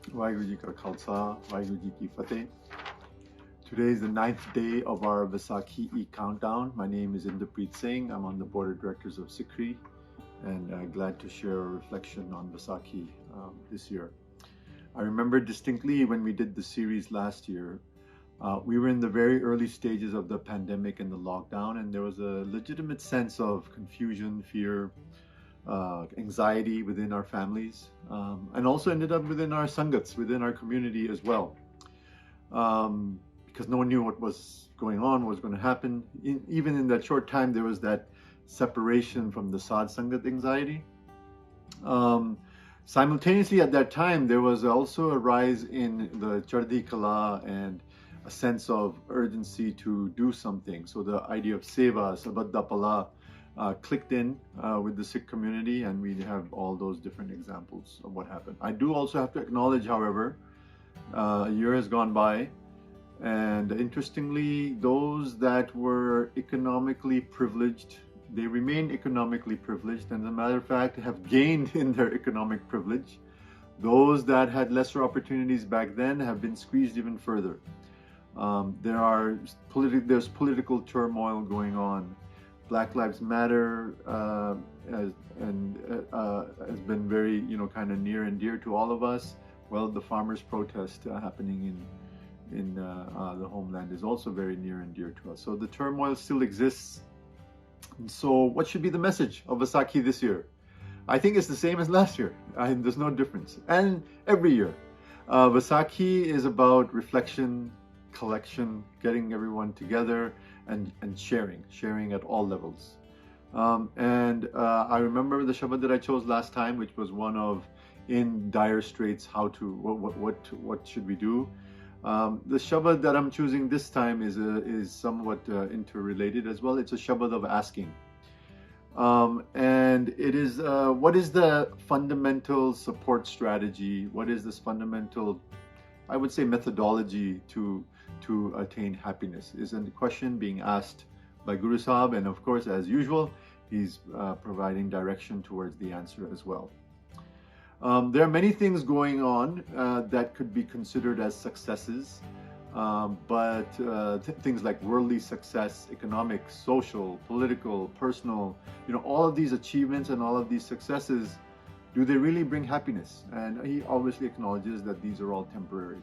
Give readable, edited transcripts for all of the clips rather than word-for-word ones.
Vaheguru Ji Ka Khalsa, Vaheguru Ji Ki Fateh. Today is the 9th day of our Vaisakhi countdown. My name is Inderpreet Singh. I'm on the board of directors of SikhRI and glad to share a reflection on Vaisakhi this year. I remember distinctly when we did the series last year, we were in the very early stages of the pandemic and the lockdown, and there was a legitimate sense of confusion, fear, anxiety within our families, and also ended up within our sangats, within our community as well, because no one knew what was going on, what was going to happen. Even in that short time, there was that separation from the Sad Sangat anxiety. Simultaneously at that time, there was also a rise in the Chardi Kala and a sense of urgency to do something. So the idea of seva, sabadda pala, clicked in with the Sikh community, and we have all those different examples of what happened. I do also have to acknowledge, however, a year has gone by, and interestingly, those that were economically privileged, they remain economically privileged, and as a matter of fact, have gained in their economic privilege. Those that had lesser opportunities back then have been squeezed even further. There's political turmoil going on. Black Lives Matter has been very, kind of near and dear to all of us. Well, the farmers' protest happening in the homeland is also very near and dear to us. So the turmoil still exists. And so what should be the message of Vaisakhi this year? I think it's the same as last year. There's no difference. And every year. Vaisakhi is about reflection, collection, getting everyone together, and sharing at all levels. I remember the Shabad that I chose last time, which was one of in dire straits, what should we do? The Shabad that I'm choosing this time is somewhat interrelated as well. It's a Shabad of asking. And it is, what is the fundamental support strategy? What is this fundamental, I would say, methodology to attain happiness? Is a question being asked by Guru Sahib, and of course, as usual, he's providing direction towards the answer as well. There are many things going on that could be considered as successes, but things like worldly success, economic, social, political, personal, all of these achievements and all of these successes, do they really bring happiness? And he obviously acknowledges that these are all temporary.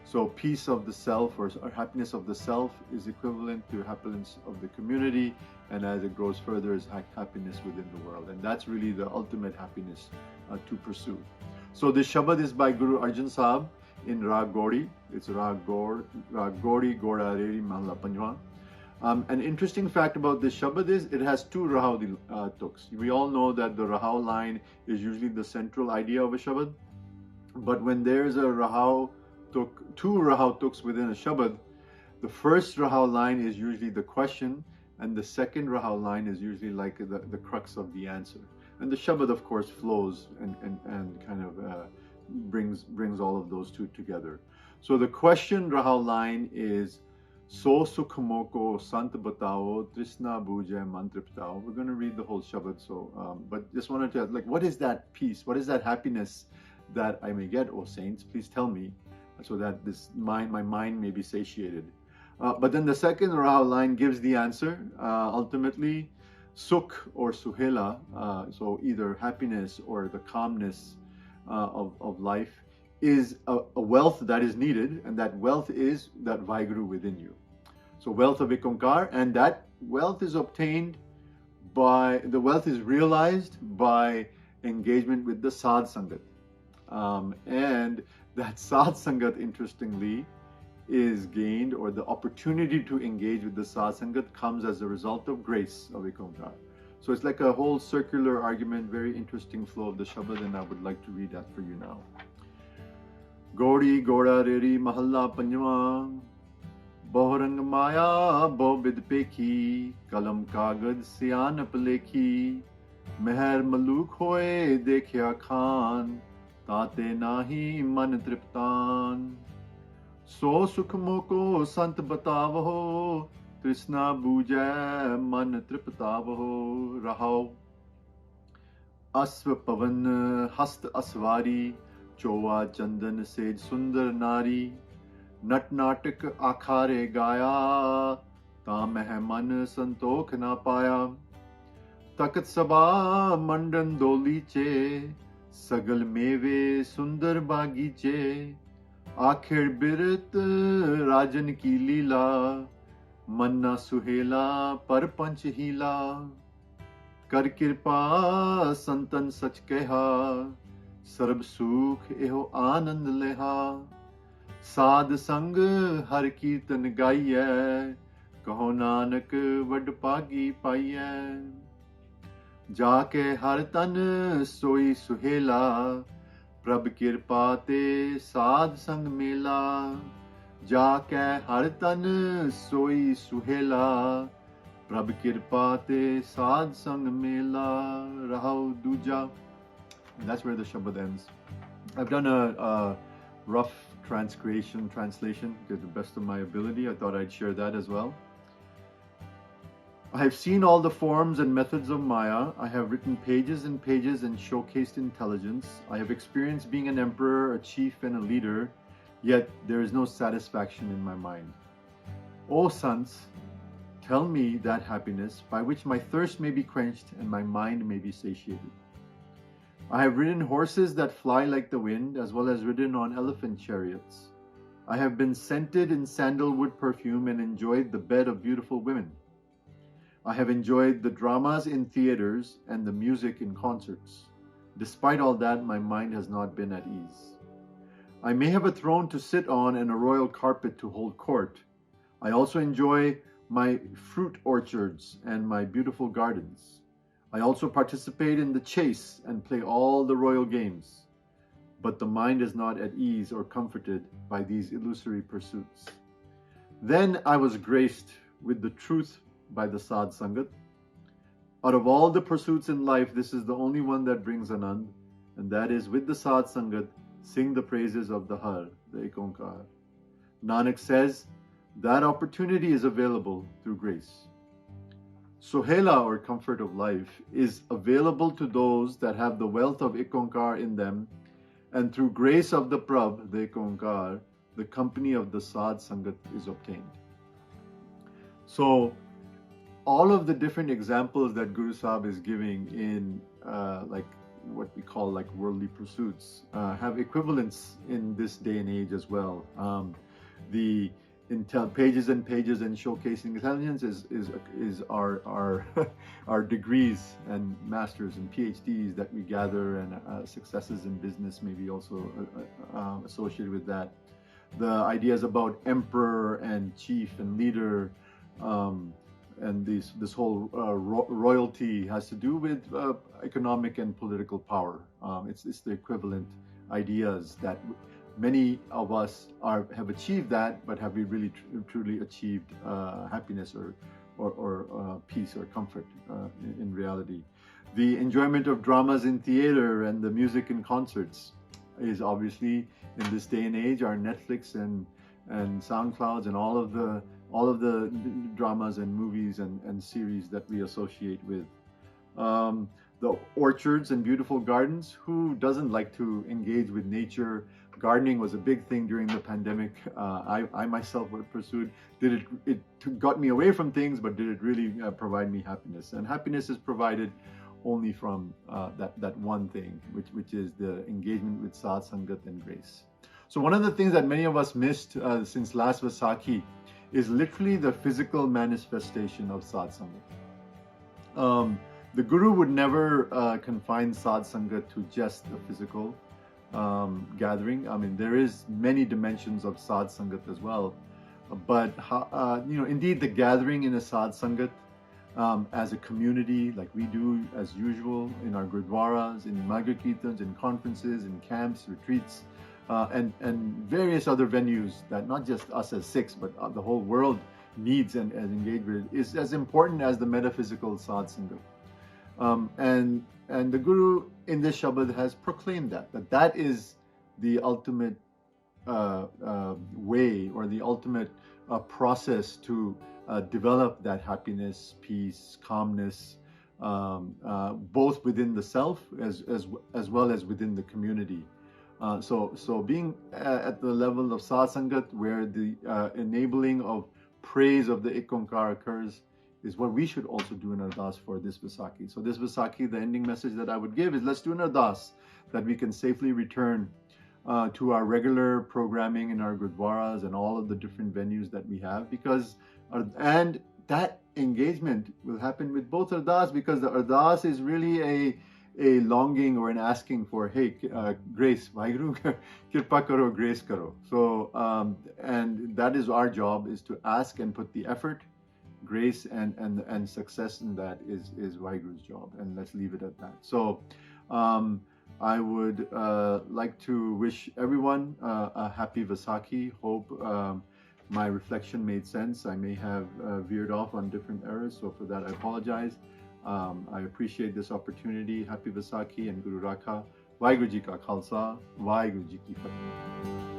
So peace of the self or happiness of the self is equivalent to happiness of the community, and as it grows further is happiness within the world. And that's really the ultimate happiness to pursue. So this Shabad is by Guru Arjan Sahib in Rag Gaudi. It's Rag Gaudi Goda Reri Mahalla Panjwan. An interesting fact about this Shabad is it has two Rahau tuks. We all know that the Rahau line is usually the central idea of a Shabad, but when there's a Rahau tuk, two Rahau tuks within a Shabad, the first Rahau line is usually the question, and the second Rahau line is usually like the crux of the answer. And the Shabad, of course, flows and kind of brings all of those two together. So the question Rahau line is, So sukh moko sant batao, trishna bujai mantra patao. We're going to read the whole Shabad, but just wanted to ask, what is that peace? What is that happiness that I may get, O saints? Please tell me, so that my mind may be satiated. But then the second Rahau line gives the answer. Ultimately, sukh or suhela, so either happiness or the calmness of life, is a wealth that is needed, and that wealth is that Vaheguru within you. So wealth of Ikonkar, and that wealth is obtained the wealth is realized by engagement with the Sad Sangat. And that Sad Sangat, interestingly, is gained, or the opportunity to engage with the Sad Sangat comes as a result of grace of Ikonkar. So it's like a whole circular argument, very interesting flow of the Shabad, and I would like to read that for you now. Gaudi Goda Reri Mahalla Panjwan, Bahurang Maya Bobid Peki, Kalam Kagad Sian Paleki, Meher Maluk Hoye Dekhya Khan, Tate Nahi Man Triptan. So sukh moko sant batavo, Trishna bujai man triptavo. Rahau Asva pavan hast asvari, चोआ Chandan says सुंदर नारी नट नाटक आखारे गाया ता मह मन संतोख ना पाया तकत सबा मंडन दोलीचे सगल मेवे सुंदर बागीचे आखिर बिरत राजन की लीला मन्ना सुहेला पर पंच हीला कर कृपा संतन सच कहा सर्ब सुख एहो आनंद लेहा साध संग हर कीर्तन गाइयै कहो नानक वड पागी पाइयै जाके हर तन सोई सुहेला प्रभ कृपा ते साध संग मेला जाके हर तन सोई सुहेला प्रभ कृपा ते साध संग मेला रहाओ दूजा. And that's where the Shabad ends. I've done a rough translation to the best of my ability. I thought I'd share that as well. I have seen all the forms and methods of Maya. I have written pages and pages and showcased intelligence. I have experienced being an emperor, a chief, and a leader, yet there is no satisfaction in my mind. O sons, tell me that happiness by which my thirst may be quenched and my mind may be satiated. I have ridden horses that fly like the wind, as well as ridden on elephant chariots. I have been scented in sandalwood perfume and enjoyed the bed of beautiful women. I have enjoyed the dramas in theaters and the music in concerts. Despite all that, my mind has not been at ease. I may have a throne to sit on and a royal carpet to hold court. I also enjoy my fruit orchards and my beautiful gardens. I also participate in the chase and play all the royal games. But the mind is not at ease or comforted by these illusory pursuits. Then I was graced with the truth by the Sadh Sangat. Out of all the pursuits in life, this is the only one that brings Anand, and that is with the Sadh Sangat, sing the praises of the Har, the Ek Onkar. Nanak says that opportunity is available through grace. Sohela, or comfort of life, is available to those that have the wealth of Ek Onkar in them, and through grace of the Prabh, the Ek Onkar, the company of the Sadh Sangat is obtained. So, all of the different examples that Guru Sahib is giving in like what we call like worldly pursuits have equivalents in this day and age as well. The pages and pages and showcasing intelligence is our our degrees and masters and PhDs that we gather, and successes in business maybe also associated with that. The ideas about emperor and chief and leader, and this whole royalty has to do with economic and political power. It's the equivalent ideas that many of us have achieved that, but have we really truly achieved happiness or peace or comfort in reality? The enjoyment of dramas in theater and the music in concerts is obviously in this day and age our Netflix and SoundClouds and all of the dramas and movies and series that we associate with. The orchards and beautiful gardens. Who doesn't like to engage with nature? Gardening was a big thing during the pandemic. I myself pursued. It got me away from things, but did it really provide me happiness? And happiness is provided only from that one thing, which is the engagement with Sadh Sangat and grace. So one of the things that many of us missed since last Vaisakhi is literally the physical manifestation of Sadh Sangat. The Guru would never confine Sadh Sangat to just the physical gathering. I mean, there is many dimensions of Sadh Sangat as well. But, indeed the gathering in a Sadh Sangat as a community, like we do as usual in our Gurdwaras, in Magar Kirtans, in conferences, in camps, retreats, and various other venues that not just us as Sikhs, but the whole world needs and engage with, is as important as the metaphysical Sadh Sangat. And the Guru in this Shabad has proclaimed that is the ultimate way, or the ultimate process to develop that happiness, peace, calmness, both within the self as well as within the community. So being at the level of Satsangat, where the enabling of praise of the Ik Onkar occurs, is what we should also do in Ardas for this Vaisakhi. So this Vaisakhi, the ending message that I would give is, let's do an Ardas that we can safely return to our regular programming in our gurdwaras and all of the different venues that we have, because and that engagement will happen with both Ardas, because the Ardas is really a longing or an asking for, hey, grace, Vaheguru, kirpa karo, grace karo. So and that is our job, is to ask and put the effort. Grace and success in that is Vaheguru's job, and let's leave it at that. So I would like to wish everyone a happy Vaisakhi. Hope my reflection made sense. I may have veered off on different errors, so for that I apologize. I appreciate this opportunity. Happy Vaisakhi and Guru Rakha. Vaheguru Ji Ka Khalsa, Vaheguru Ji Ki Fateh.